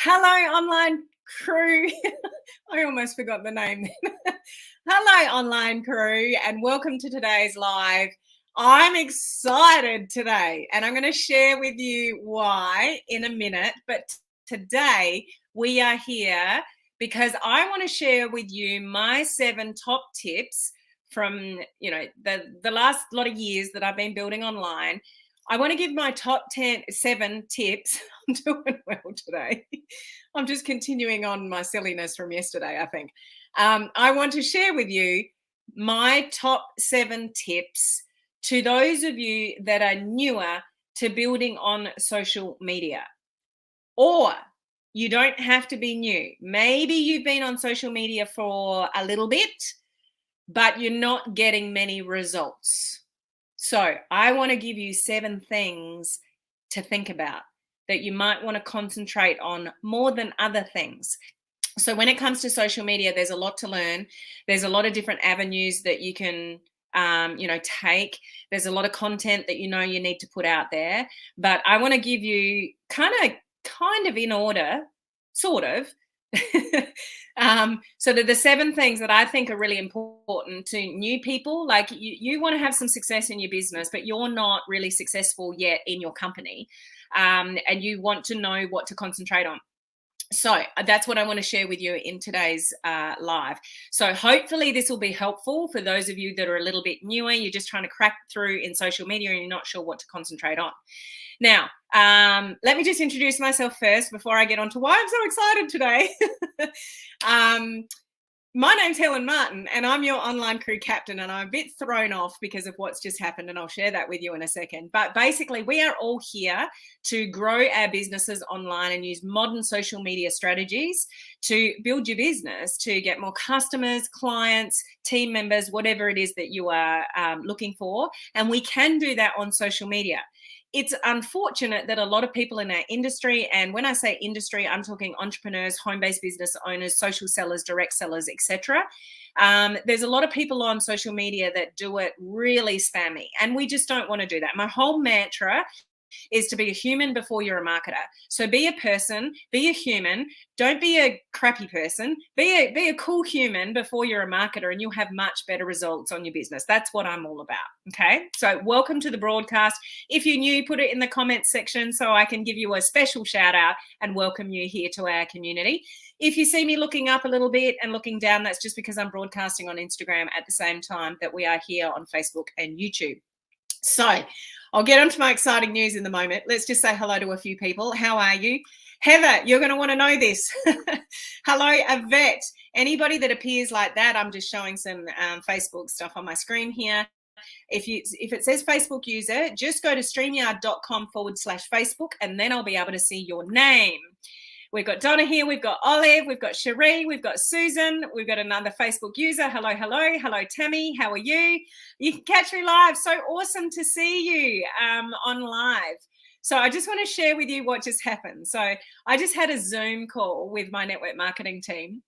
Hello, online crew. I almost forgot the name. Hello, online crew, and welcome to today's live. I'm excited today, and I'm going to share with you why in a minute. But today we are here because I want to share with you my 7 top tips from the last lot of years that I've been building online. I want to give my top 7 tips. I'm doing well today. I'm just continuing on my silliness from yesterday, I think. I want to share with you my top 7 tips to those of you that are newer to building on social media. Or you don't have to be new. Maybe you've been on social media for a little bit, but you're not getting many results. So I want to give you 7 things to think about that you might want to concentrate on more than other things. So when it comes to social media, there's a lot to learn. There's a lot of different avenues that you can take. There's a lot of content that you need to put out there. But I want to give you kind of in order, sort of. So the 7 things that I think are really important to new people. Like you want to have some success in your business, but you're not really successful yet in your company, and you want to know what to concentrate on. So that's what I want to share with you in today's live. So hopefully this will be helpful for those of you that are a little bit newer. You're just trying to crack through in social media and you're not sure what to concentrate on. Now, let me just introduce myself first before I get on to why I'm so excited today. My name's Helen Martin and I'm your online crew captain, and I'm a bit thrown off because of what's just happened, and I'll share that with you in a second. But basically, we are all here to grow our businesses online and use modern social media strategies to build your business, to get more customers, clients, team members, whatever it is that you are looking for. And we can do that on social media. It's unfortunate that a lot of people in our industry, and when I say industry, I'm talking entrepreneurs, home-based business owners, social sellers, direct sellers, etc. There's a lot of people on social media that do it really spammy, and we just don't want to do that. My whole mantra is to be a human before you're a marketer. So be a person, be a human. Don't be a crappy person. Be a cool human before you're a marketer, and you'll have much better results on your business. That's what I'm all about. Okay. So welcome to the broadcast. If you're new, put it in the comments section so I can give you a special shout out and welcome you here to our community. If you see me looking up a little bit and looking down, that's just because I'm broadcasting on Instagram at the same time that we are here on Facebook and YouTube. So I'll get onto my exciting news in the moment. Let's just say hello to a few people. How are you? Heather, you're going to want to know this. Hello, Yvette. Anybody that appears like that, I'm just showing some Facebook stuff on my screen here. If it says Facebook user, just go to streamyard.com/Facebook, and then I'll be able to see your name. We've got Donna here, we've got Olive, we've got Cherie, we've got Susan, we've got another Facebook user. Hello, hello. Hello, Tammy. How are you? You can catch me live. So awesome to see you on live. So I just want to share with you what just happened. So I just had a Zoom call with my network marketing team,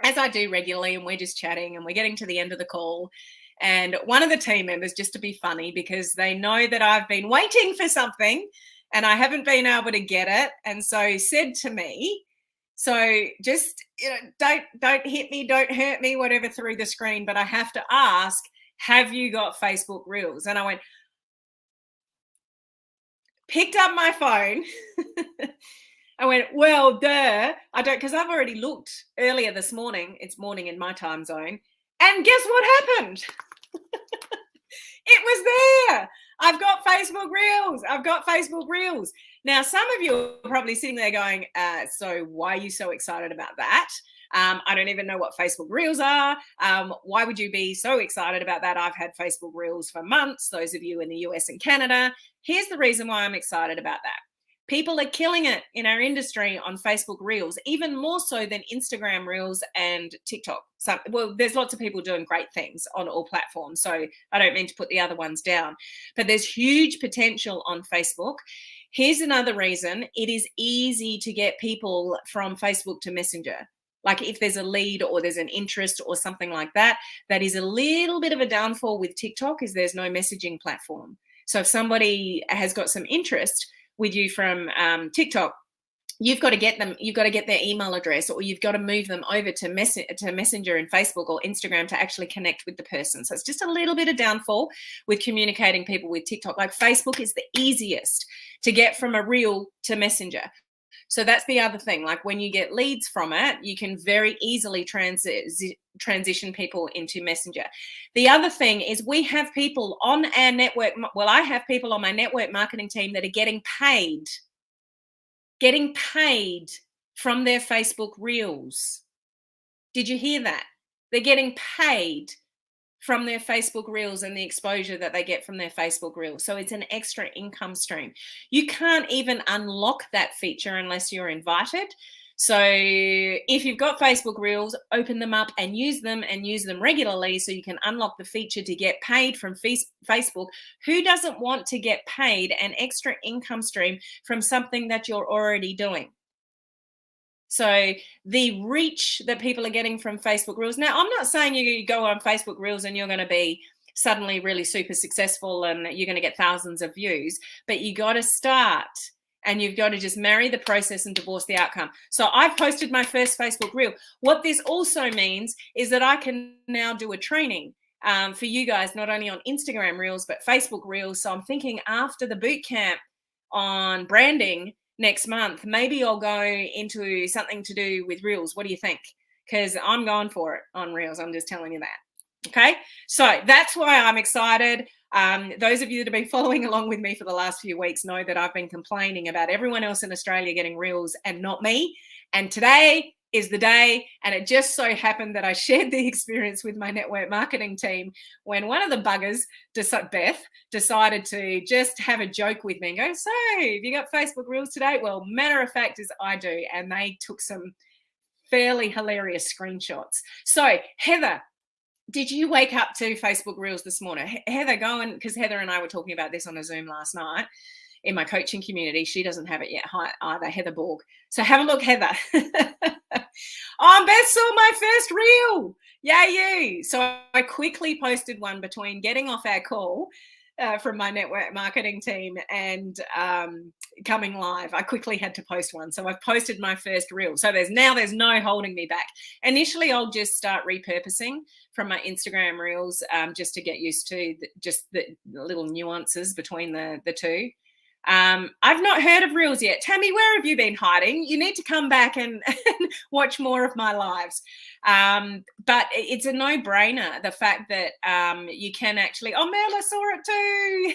as I do regularly, and we're just chatting and we're getting to the end of the call. And one of the team members, just to be funny, because they know that I've been waiting for something and I haven't been able to get it, and so said to me, so just don't hit me, don't hurt me, whatever, through the screen, but I have to ask, have you got Facebook Reels? And I went, picked up my phone. I went, well, duh, I don't, because I've already looked earlier this morning. It's morning in my time zone, and guess what happened? It was there. I've got Facebook Reels. I've got Facebook Reels. Now, some of you are probably sitting there going, so why are you so excited about that? I don't even know what Facebook Reels are. Why would you be so excited about that? I've had Facebook Reels for months, those of you in the US and Canada. Here's the reason why I'm excited about that. People are killing it in our industry on Facebook Reels, even more so than Instagram Reels and TikTok. So, well, there's lots of people doing great things on all platforms, so I don't mean to put the other ones down, but there's huge potential on Facebook. Here's another reason. It is easy to get people from Facebook to Messenger. Like if there's a lead or there's an interest or something like that, that is a little bit of a downfall with TikTok, is there's no messaging platform. So if somebody has got some interest with you from TikTok, you've got to get them, you've got to get their email address, or you've got to move them over to Messenger and Facebook or Instagram to actually connect with the person. So it's just a little bit of downfall with communicating people with TikTok. Like Facebook is the easiest to get from a reel to Messenger. So that's the other thing. Like when you get leads from it, you can very easily transition people into Messenger. The other thing is we have people on our network. Well, I have people on my network marketing team that are getting paid from their Facebook reels. Did you hear that? They're getting paid from their Facebook reels and the exposure that they get from their Facebook reels. So it's an extra income stream. You can't even unlock that feature unless you're invited. So if you've got Facebook reels, open them up and use them regularly so you can unlock the feature to get paid from Facebook. Who doesn't want to get paid an extra income stream from something that you're already doing? So the reach that people are getting from Facebook Reels. Now, I'm not saying you go on Facebook Reels and you're going to be suddenly really super successful and you're going to get thousands of views, but you got to start and you've got to just marry the process and divorce the outcome. So I've posted my first Facebook Reel. What this also means is that I can now do a training for you guys, not only on Instagram Reels, but Facebook Reels. So I'm thinking after the boot camp on branding next month, maybe I'll go into something to do with Reels. What do you think? Because I'm going for it on Reels. I'm just telling you that. Okay, so that's why I'm excited. Those of you that have been following along with me for the last few weeks know that I've been complaining about everyone else in Australia getting Reels and not me. And today is the day. And it just so happened that I shared the experience with my network marketing team when one of the buggers, Beth, decided to just have a joke with me and go, so have you got Facebook Reels today? Well, matter of fact is I do. And they took some fairly hilarious screenshots. So Heather, did you wake up to Facebook Reels this morning? Heather, because Heather and I were talking about this on a Zoom last night in my coaching community. She doesn't have it yet either, Heather Borg. So have a look, Heather. Oh, Beth saw my first reel. Yay, you. So I quickly posted one between getting off our call from my network marketing team and coming live. I quickly had to post one. So I've posted my first reel. So there's no holding me back. Initially, I'll just start repurposing from my Instagram reels just to get used to just the little nuances between the two. I've not heard of Reels yet. Tammy, where have you been hiding? You need to come back and watch more of my lives. But it's a no-brainer, the fact that you can actually, oh, Mel, I saw it too.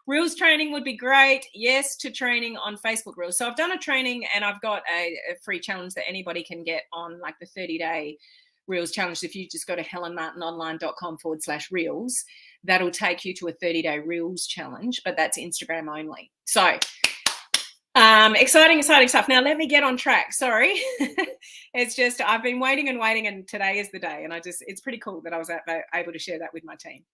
Reels training would be great. Yes, to training on Facebook Reels. So I've done a training and I've got a free challenge that anybody can get on like the 30-day Reels challenge. If you just go to helenmartinonline.com/reels, that'll take you to a 30-day Reels challenge, but that's Instagram only. So exciting stuff. Now let me get on track. Sorry. It's just, I've been waiting and today is the day. And it's pretty cool that I was able to share that with my team.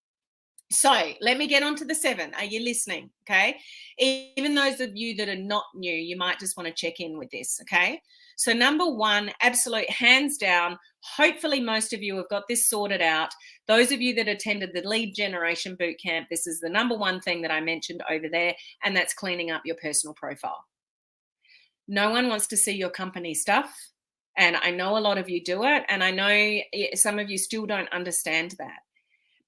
So let me get on to the 7. Are you listening? Okay. Even those of you that are not new, you might just want to check in with this. Okay. So number 1, absolute hands down. Hopefully most of you have got this sorted out. Those of you that attended the lead generation bootcamp, this is the number 1 thing that I mentioned over there, and that's cleaning up your personal profile. No one wants to see your company stuff. And I know a lot of you do it. And I know some of you still don't understand that.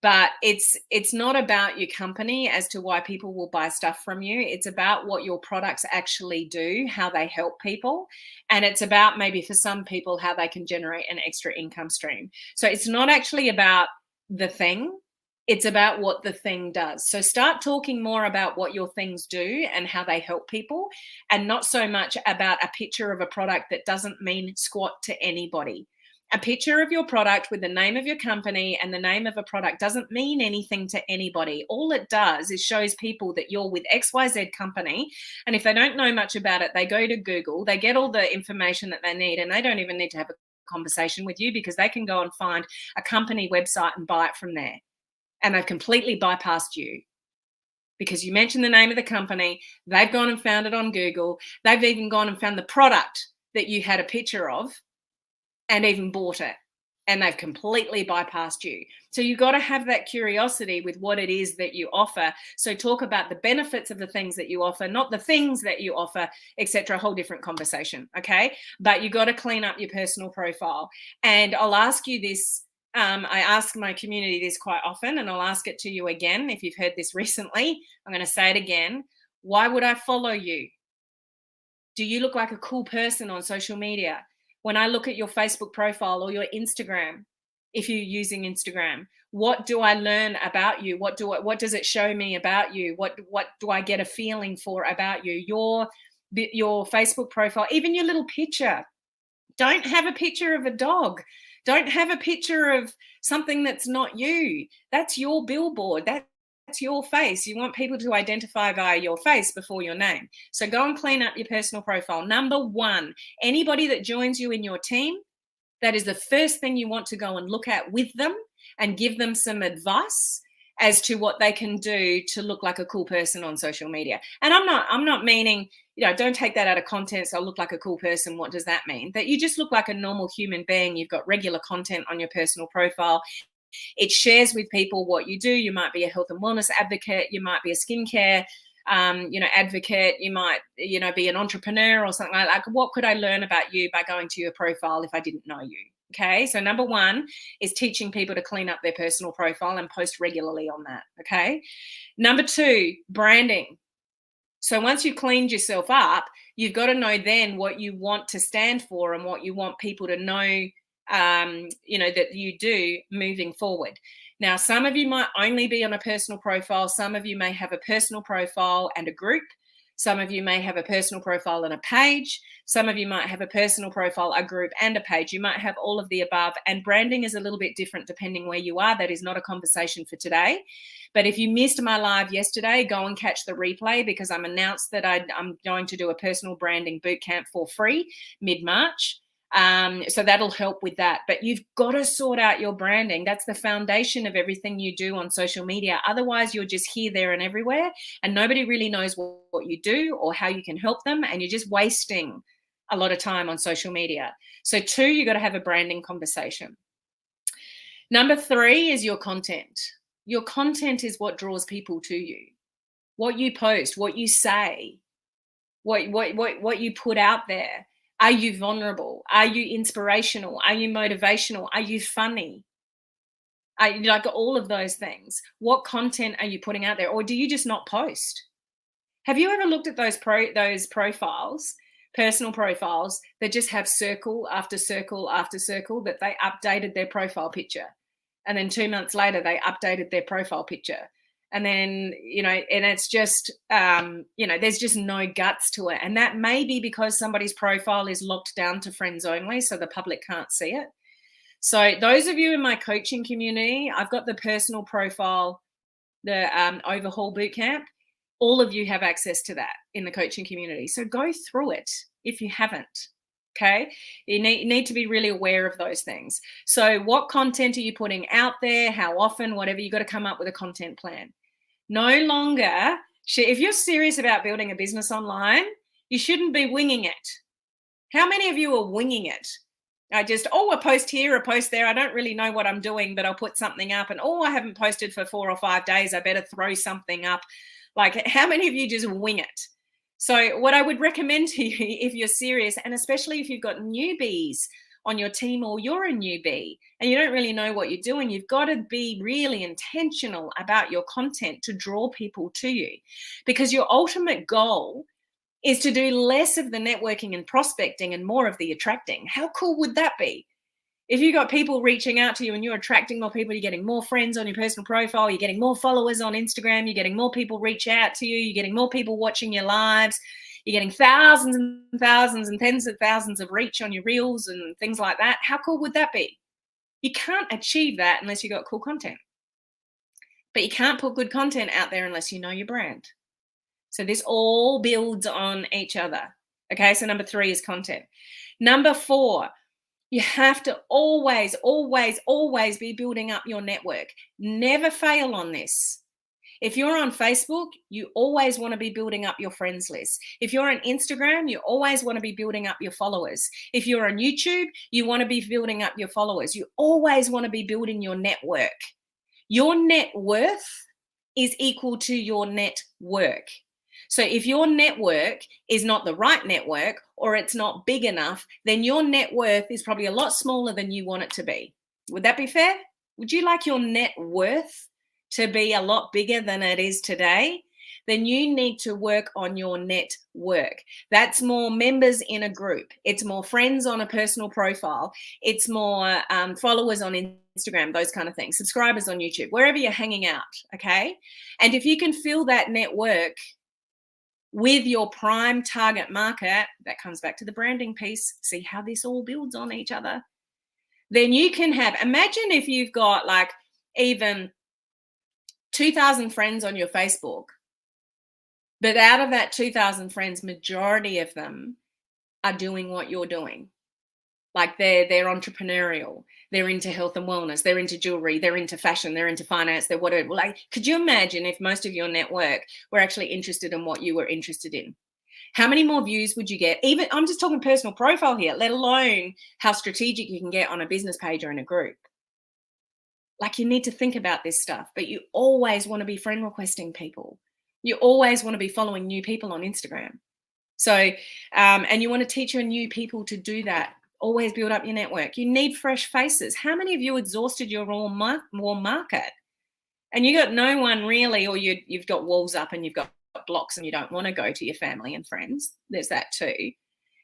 But it's not about your company as to why people will buy stuff from you. It's about what your products actually do, how they help people. And it's about maybe for some people, how they can generate an extra income stream. So it's not actually about the thing. It's about what the thing does. So start talking more about what your things do and how they help people, and not so much about a picture of a product that doesn't mean squat to anybody. A picture of your product with the name of your company and the name of a product doesn't mean anything to anybody. All it does is shows people that you're with XYZ company. And if they don't know much about it, they go to Google, they get all the information that they need, and they don't even need to have a conversation with you because they can go and find a company website and buy it from there. And they've completely bypassed you because you mentioned the name of the company. They've gone and found it on Google. They've even gone and found the product that you had a picture of and even bought it. and they've completely bypassed you. So you've got to have that curiosity with what it is that you offer. So talk about the benefits of the things that you offer, not the things that you offer, etc. A whole different conversation, okay? But you got to clean up your personal profile. And I'll ask you this. I ask my community this quite often, and I'll ask it to you again. If you've heard this recently, I'm going to say it again. Why would I follow you? Do you look like a cool person on social media? When I look at your Facebook profile or your Instagram, if you're using Instagram, what do I learn about you? What does it show me about you? What do I get a feeling for about you? Your Facebook profile, even your little picture. Don't have a picture of a dog. Don't have a picture of something that's not you. That's your billboard. That's your face. You want people to identify via your face before your name. So go and clean up your personal profile. Number one, anybody that joins you in your team, that is the first thing you want to go and look at with them and give them some advice as to what they can do to look like a cool person on social media. And I'm not meaning, don't take that out of context. So I look like a cool person. What does that mean? That you just look like a normal human being. You've got regular content on your personal profile. It shares with people what you do. You might be a health and wellness advocate. You might be a skincare advocate. You might, be an entrepreneur or something like that. What could I learn about you by going to your profile if I didn't know you? Okay. So number one is teaching people to clean up their personal profile and post regularly on that. Okay. Number two, branding. So once you've cleaned yourself up, you've got to know then what you want to stand for and what you want people to know, that you do moving forward. Now, some of you might only be on a personal profile. Some of you may have a personal profile and a group. Some of you may have a personal profile and a page. Some of you might have a personal profile, a group, and a page. You might have all of the above. And branding is a little bit different depending where you are. That is not a conversation for today. But if you missed my live yesterday, go and catch the replay, because I'm announced that I'm going to do a personal branding bootcamp for free mid-March. So that'll help with that. But you've got to sort out your branding. That's the foundation of everything you do on social media. Otherwise, you're just here, there, and everywhere, and nobody really knows what you do or how you can help them, and you're just wasting a lot of time on social media. So two, you got to have a branding conversation. Number three is your content. Your content is what draws people to you. What you post, what you say, what you put out there. Are you vulnerable? Are you inspirational? Are you motivational? Are you funny? Like all of those things. What content are you putting out there? Or do you just not post? Have you ever looked at those profiles, personal profiles, that just have circle after circle after circle, that they updated their profile picture, and then 2 months later they updated their profile picture? And then, and it's just, there's just no guts to it. And that may be because somebody's profile is locked down to friends only, so the public can't see it. So those of you in my coaching community, I've got the personal profile, the Overhaul Bootcamp. All of you have access to that in the coaching community. So go through it if you haven't. Okay, you need to be really aware of those things. So what content are you putting out there? How often? Whatever, you got to come up with a content plan. No longer, if you're serious about building a business online, you shouldn't be winging it. How many of you are winging it? I post here, a post there. I don't really know what I'm doing, but I'll put something up, and I haven't posted for 4 or 5 days. I better throw something up. Like, how many of you just wing it? So what I would recommend to you, if you're serious, and especially if you've got newbies on your team, or you're a newbie and you don't really know what you're doing, you've got to be really intentional about your content to draw people to you, because your ultimate goal is to do less of the networking and prospecting and more of the attracting. How cool would that be? If you got people reaching out to you and you're attracting more people, you're getting more friends on your personal profile, you're getting more followers on Instagram, you're getting more people reach out to you, you're getting more people watching your lives, you're getting thousands and thousands and tens of thousands of reach on your reels and things like that. How cool would that be? You can't achieve that unless you got cool content. But you can't put good content out there unless you know your brand. So this all builds on each other. Okay, so number 3 is content. Number 4, you have to always, always, always be building up your network. Never fail on this. If you're on Facebook, you always want to be building up your friends list. If you're on Instagram, you always want to be building up your followers. If you're on YouTube, you want to be building up your followers. You always want to be building your network. Your net worth is equal to your net work. So if your network is not the right network or it's not big enough, then your net worth is probably a lot smaller than you want it to be. Would that be fair? Would you like your net worth to be a lot bigger than it is today? Then you need to work on your network. That's more members in a group. It's more friends on a personal profile. It's more followers on Instagram, those kind of things, subscribers on YouTube, wherever you're hanging out, okay? And if you can fill that network with your prime target market, that comes back to the branding piece, see how this all builds on each other, then you can have, imagine if you've got like even 2,000 friends on your Facebook, but out of that 2,000 friends, majority of them are doing what you're doing. Like they're entrepreneurial, they're into health and wellness, they're into jewelry, they're into fashion, they're into finance, they're whatever. Like, could you imagine if most of your network were actually interested in what you were interested in? How many more views would you get? Even, I'm just talking personal profile here, let alone how strategic you can get on a business page or in a group. Like, you need to think about this stuff, but you always want to be friend requesting people. You always want to be following new people on Instagram. So, and you want to teach your new people to do that. Always build up your network. You need fresh faces. How many of you exhausted your warm market? And you got no one really, or you've got walls up and you've got blocks and you don't want to go to your family and friends. There's that too.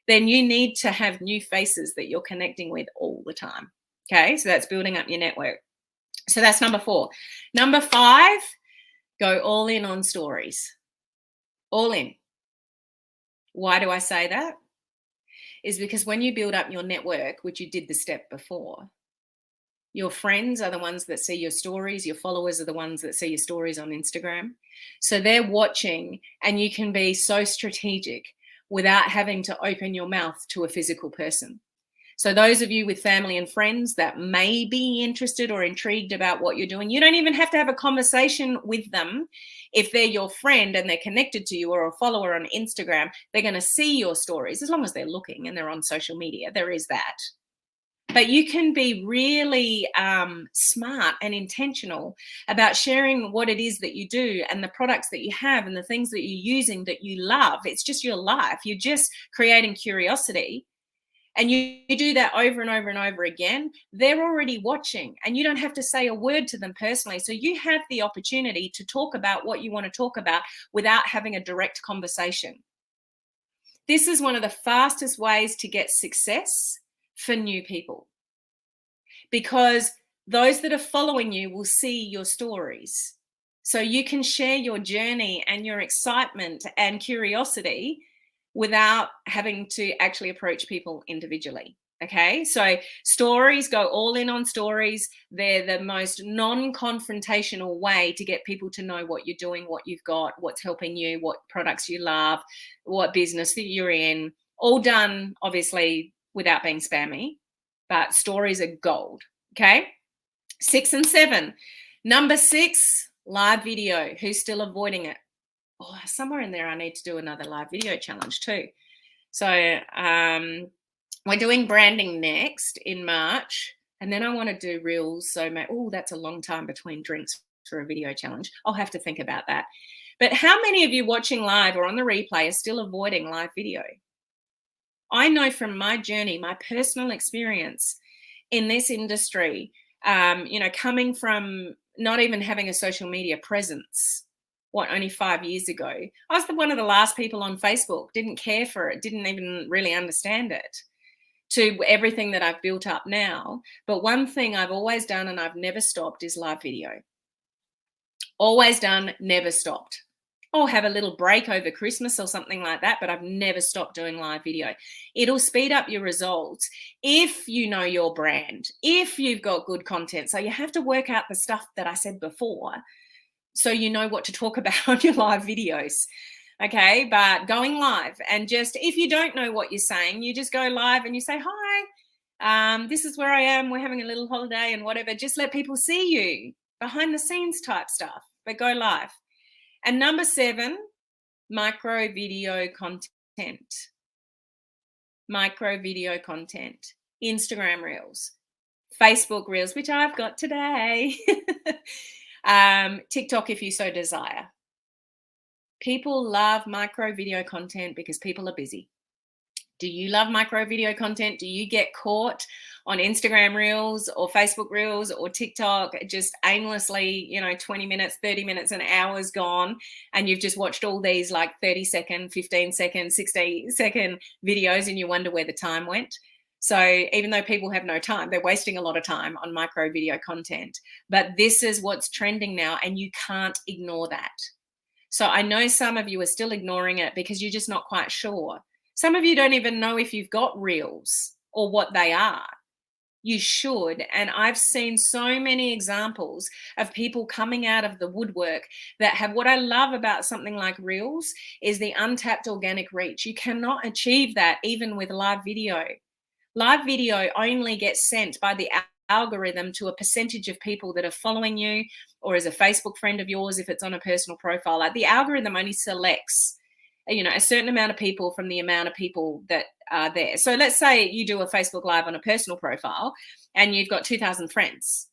Then you need to have new faces that you're connecting with all the time. Okay, so that's building up your network. So that's number 4. Number 5, go all in on stories. All in. Why do I say that? Is because when you build up your network, which you did the step before, your friends are the ones that see your stories. Your followers are the ones that see your stories on Instagram. So they're watching, and you can be so strategic without having to open your mouth to a physical person. So those of you with family and friends that may be interested or intrigued about what you're doing, you don't even have to have a conversation with them. If they're your friend and they're connected to you or a follower on Instagram, they're going to see your stories as long as they're looking and they're on social media. There is that. But you can be really smart and intentional about sharing what it is that you do and the products that you have and the things that you're using that you love. It's just your life. You're just creating curiosity. And you do that over and over and over again, they're already watching and you don't have to say a word to them personally. So you have the opportunity to talk about what you want to talk about without having a direct conversation. This is one of the fastest ways to get success for new people, because those that are following you will see your stories. So you can share your journey and your excitement and curiosity without having to actually approach people individually. Okay, so stories, go all in on stories. They're the most non-confrontational way to get people to know what you're doing, what you've got, what's helping you, what products you love, what business that you're in. All done, obviously, without being spammy, but stories are gold. Okay, 6 and 7. Number 6, live video. Who's still avoiding it? Oh, somewhere in there, I need to do another live video challenge too. So we're doing branding next in March, and then I want to do reels. So, that's a long time between drinks for a video challenge. I'll have to think about that. But how many of you watching live or on the replay are still avoiding live video? I know from my journey, my personal experience in this industry, coming from not even having a social media presence, only 5 years ago, I was one of the last people on Facebook, didn't care for it, didn't even really understand it, to everything that I've built up now. But one thing I've always done and I've never stopped is live video. Always done, never stopped. I'll have a little break over Christmas or something like that, but I've never stopped doing live video. It'll speed up your results if you know your brand, if you've got good content. So you have to work out the stuff that I said before, so you know what to talk about on your live videos. Okay, but going live, and just, if you don't know what you're saying, you just go live and you say, hi, this is where I am, we're having a little holiday and whatever. Just let people see you, behind the scenes type stuff, but go live. And number 7, micro video content. Micro video content. Instagram Reels, Facebook Reels, which I've got today, TikTok if you so desire. People love micro video content because people are busy. Do you love micro video content? Do you get caught on Instagram Reels or Facebook Reels or TikTok just aimlessly, 20 minutes, 30 minutes, an hour's gone, and you've just watched all these like 30-second, 15-second, 60-second videos and you wonder where the time went? So even though people have no time, they're wasting a lot of time on micro video content. But this is what's trending now, and you can't ignore that. So I know some of you are still ignoring it because you're just not quite sure. Some of you don't even know if you've got Reels or what they are. You should. And I've seen so many examples of people coming out of the woodwork that have, what I love about something like Reels is the untapped organic reach. You cannot achieve that even with live video. Live video only gets sent by the algorithm to a percentage of people that are following you, or as a Facebook friend of yours if it's on a personal profile. Like, the algorithm only selects a certain amount of people from the amount of people that are there. So let's say you do a Facebook Live on a personal profile and you've got 2,000 friends.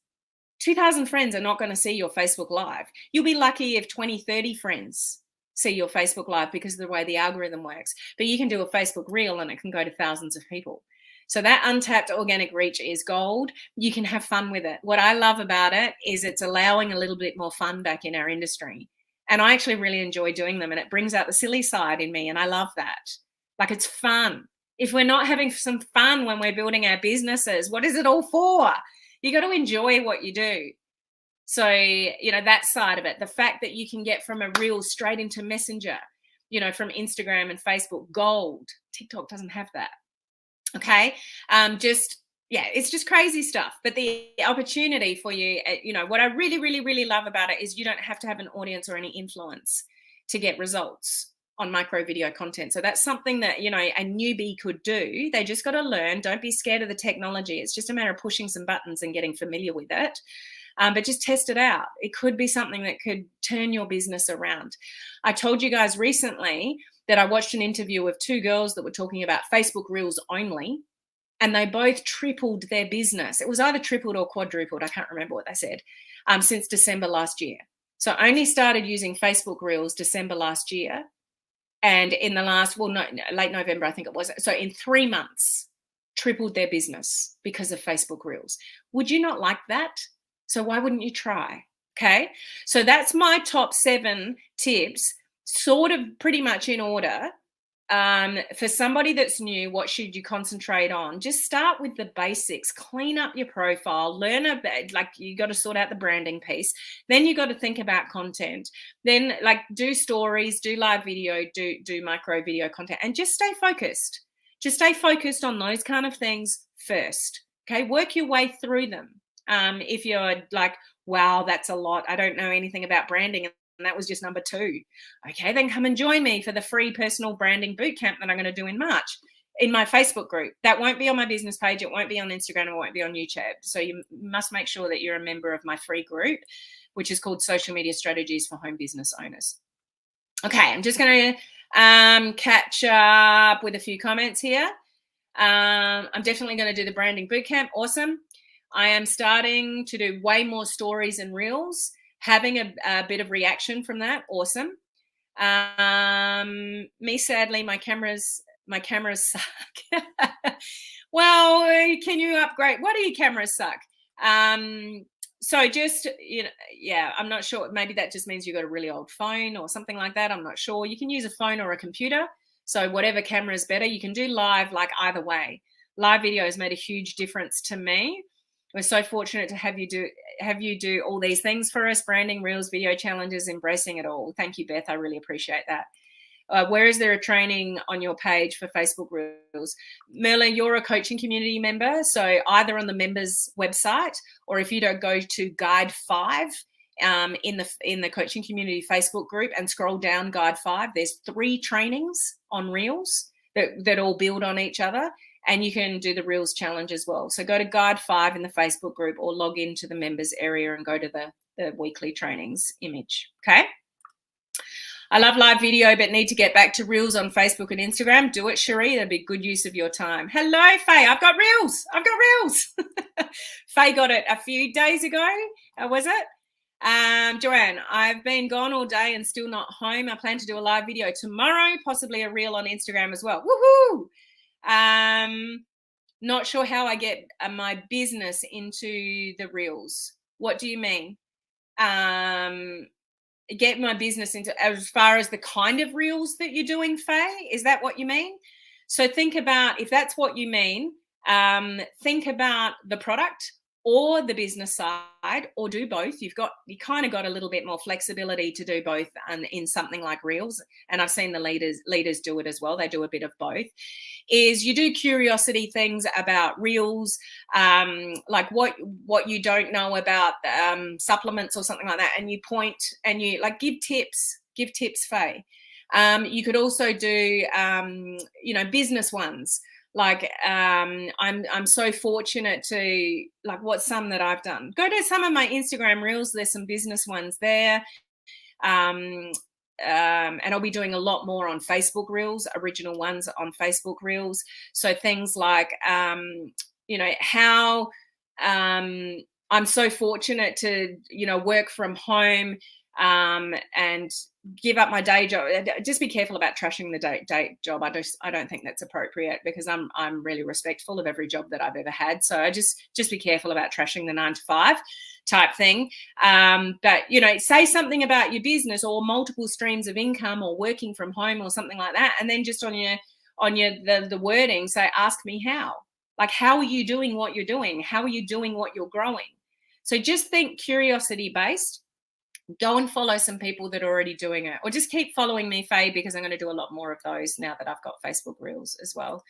2,000 friends are not going to see your Facebook Live. You'll be lucky if 20, 30 friends see your Facebook Live because of the way the algorithm works. But you can do a Facebook Reel and it can go to thousands of people. So that untapped organic reach is gold. You can have fun with it. What I love about it is it's allowing a little bit more fun back in our industry. And I actually really enjoy doing them, and it brings out the silly side in me, and I love that. Like, it's fun. If we're not having some fun when we're building our businesses, what is it all for? You got to enjoy what you do. So, that side of it, the fact that you can get from a reel straight into Messenger, from Instagram and Facebook, gold. TikTok doesn't have that. Okay. It's just crazy stuff. But the opportunity for you, what I really, really, really love about it is you don't have to have an audience or any influence to get results on micro video content. So that's something that, a newbie could do. They just got to learn. Don't be scared of the technology. It's just a matter of pushing some buttons and getting familiar with it. But just test it out. It could be something that could turn your business around. I told you guys recently that I watched an interview of 2 girls that were talking about Facebook Reels only, and they both tripled their business. It was either tripled or quadrupled. I can't remember what they said, since December last year. So only started using Facebook Reels December last year. And in the last, late November, I think it was. So in 3 months, tripled their business because of Facebook Reels. Would you not like that? So why wouldn't you try? Okay. So that's my top 7 tips, sort of pretty much in order. For somebody that's new, what should you concentrate on? Just start with the basics, clean up your profile, learn about, like, you got to sort out the branding piece. Then you got to think about content. Then, like, do stories, do live video, do micro video content, and just stay focused. Just stay focused on those kind of things first. Okay. Work your way through them. If you're like, wow, that's a lot, I don't know anything about branding, and that was just number 2. Okay, then come and join me for the free personal branding bootcamp that I'm going to do in March in my Facebook group. That won't be on my business page. It won't be on Instagram. It won't be on YouTube. So you must make sure that you're a member of my free group, which is called Social Media Strategies for Home Business Owners. Okay, I'm just going to catch up with a few comments here. I'm definitely going to do the branding bootcamp. Awesome. I am starting to do way more stories and reels, having a bit of reaction from that. Awesome. Me, sadly, my cameras suck. Well, can you upgrade? What do your cameras suck? So just, I'm not sure. Maybe that just means you got a really old phone or something like that. I'm not sure. You can use a phone or a computer. So whatever camera is better, you can do live, like, either way. Live video has made a huge difference to me. We're so fortunate to have you do all these things for us: branding, reels, video challenges, embracing it all. Thank you, Beth. I really appreciate that. Where is there a training on your page for Facebook Reels? Merlin, you're a coaching community member, so either on the members website, or if you don't, go to Guide 5 in the coaching community Facebook group and scroll down Guide 5. There's 3 trainings on Reels that all build on each other. And you can do the Reels challenge as well. So go to Guide 5 in the Facebook group, or log into the members area and go to the weekly trainings image. Okay. I love live video, but need to get back to reels on Facebook and Instagram. Do it, Cherie. That'd be good use of your time. Hello, Faye. I've got reels. Faye got it a few days ago. Was it? Joanne, I've been gone all day and still not home. I plan to do a live video tomorrow, possibly a reel on Instagram as well. Woohoo! Not sure how I get my business into the reels. What do you mean? Get my business into, as far as the kind of reels that you're doing, Faye? Is that what you mean? So think about, if that's what you mean, think about the product or the business side, or do both. You kind of got a little bit more flexibility to do both in something like reels. And I've seen the leaders do it as well. They do a bit of both. Is you do curiosity things about reels, like what you don't know about supplements or something like that, and you point and you like give tips, Faye. You could also do business ones. Like I'm so fortunate to, like, what's some that I've done? Go to some of my Instagram reels. There's some business ones there. And I'll be doing a lot more on Facebook reels, original ones on Facebook reels. So things like, how I'm so fortunate to, work from home and give up my day job. Just be careful about trashing the day job. I don't think that's appropriate, because I'm really respectful of every job that I've ever had. So I just be careful about trashing the 9 to 5 type thing. But say something about your business or multiple streams of income or working from home or something like that, and then just on the wording say, ask me how. Like, how are you doing what you're doing? How are you doing what you're growing? So just think curiosity based. Go and follow some people that are already doing it, or just keep following me, Faye, because I'm going to do a lot more of those now that I've got Facebook reels as well.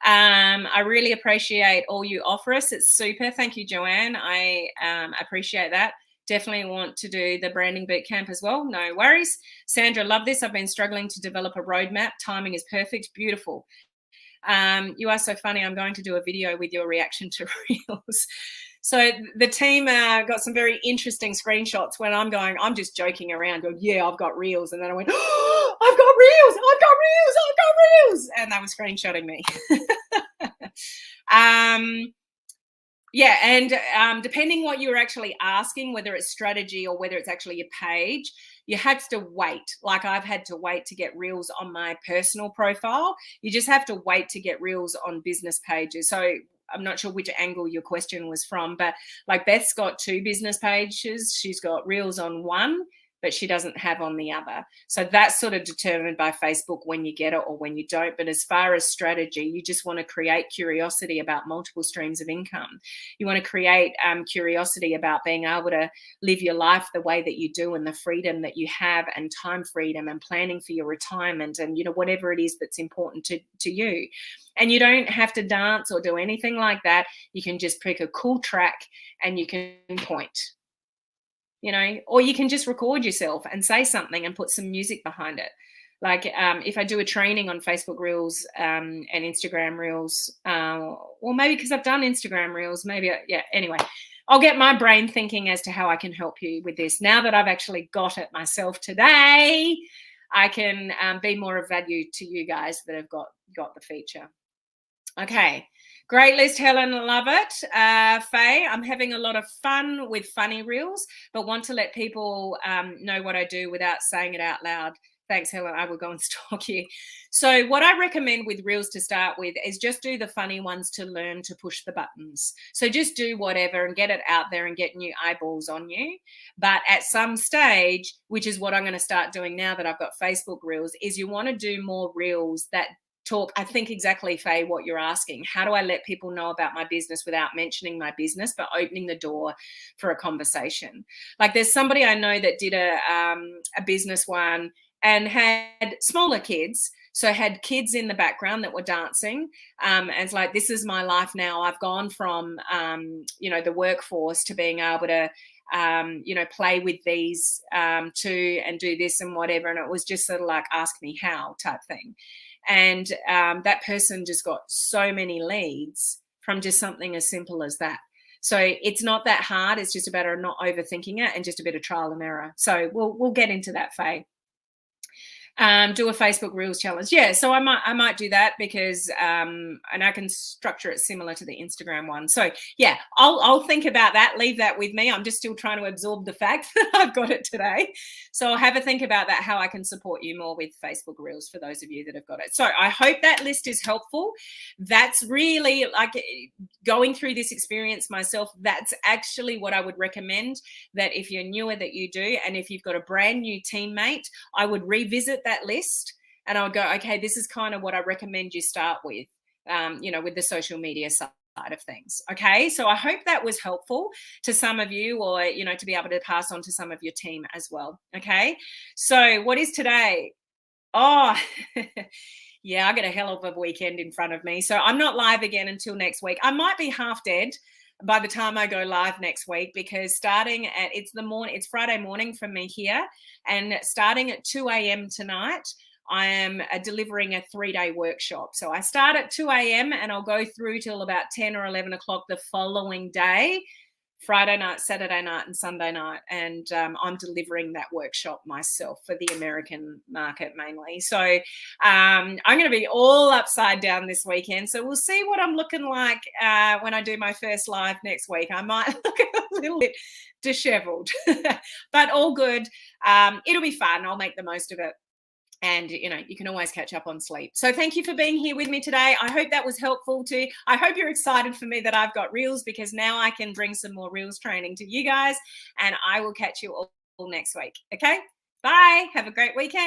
I really appreciate all you offer us. It's super. Thank you, Joanne. I appreciate that. Definitely want to do the branding boot camp as well. No worries. Sandra, love this. I've been struggling to develop a roadmap. Timing is perfect. Beautiful. You are so funny. I'm going to do a video with your reaction to reels. So the team got some very interesting screenshots when I'm just joking around, going, yeah, I've got reels. And then I went, oh, I've got reels. And they were screenshotting me. And depending what you're actually asking, whether it's strategy or whether it's actually a page, you have to wait. Like, I've had to wait to get reels on my personal profile. You just have to wait to get reels on business pages. So I'm not sure which angle your question was from, but like Beth's got 2 business pages. She's got reels on one, but she doesn't have on the other. So that's sort of determined by Facebook when you get it or when you don't. But as far as strategy, you just want to create curiosity about multiple streams of income. You want to create curiosity about being able to live your life the way that you do, and the freedom that you have, and time freedom, and planning for your retirement, and whatever it is that's important to you. And you don't have to dance or do anything like that. You can just pick a cool track and you can point. Or you can just record yourself and say something and put some music behind it. Like if I do a training on Facebook Reels and Instagram Reels, or maybe because I've done Instagram Reels, anyway, I'll get my brain thinking as to how I can help you with this. Now that I've actually got it myself today, I can be more of value to you guys that have got the feature. Okay. Great list, Helen. Love it. Faye, I'm having a lot of fun with funny reels, but want to let people know what I do without saying it out loud. Thanks, Helen. I will go and stalk you. So what I recommend with reels to start with is just do the funny ones to learn to push the buttons. So just do whatever and get it out there and get new eyeballs on you. But at some stage, which is what I'm going to start doing now that I've got Facebook reels, is you want to do more reels that talk. I think exactly, Faye, what you're asking. How do I let people know about my business without mentioning my business, but opening the door for a conversation? Like, there's somebody I know that did a business one and had smaller kids. So had kids in the background that were dancing. And it's like, this is my life now. I've gone from, the workforce to being able to, play with these too, and do this and whatever. And it was just sort of like, ask me how type thing. And that person just got so many leads from just something as simple as that. So it's not that hard. It's just a matter of not overthinking it and just a bit of trial and error. So we'll get into that, Faye. Do a Facebook Reels challenge. Yeah, so I might do that because and I can structure it similar to the Instagram one. So yeah, I'll think about that. Leave that with me. I'm just still trying to absorb the fact that I've got it today. So I'll have a think about that, how I can support you more with Facebook Reels for those of you that have got it. So I hope that list is helpful. That's really like going through this experience myself. That's actually what I would recommend, that if you're newer that you do, and if you've got a brand new teammate, I would revisit that list and I'll go, okay, this is kind of what I recommend you start with, with the social media side of things. Okay, so I hope that was helpful to some of you, or to be able to pass on to some of your team as well. Okay, so what is today? Oh, yeah, I got a hell of a weekend in front of me. So I'm not live again until next week. I might be half dead by the time I go live next week, because it's Friday morning for me here, and starting at 2 a.m. tonight, I am delivering a 3-day workshop. So I start at 2 a.m. and I'll go through till about 10 or 11 o'clock the following day, Friday night, Saturday night, and Sunday night. And I'm delivering that workshop myself for the American market mainly. So I'm going to be all upside down this weekend. So we'll see what I'm looking like when I do my first live next week. I might look a little bit disheveled, but all good. It'll be fun. I'll make the most of it. And you can always catch up on sleep. So thank you for being here with me today. I hope that was helpful too. I hope you're excited for me that I've got Reels, because now I can bring some more Reels training to you guys, and I will catch you all next week. Okay, bye. Have a great weekend.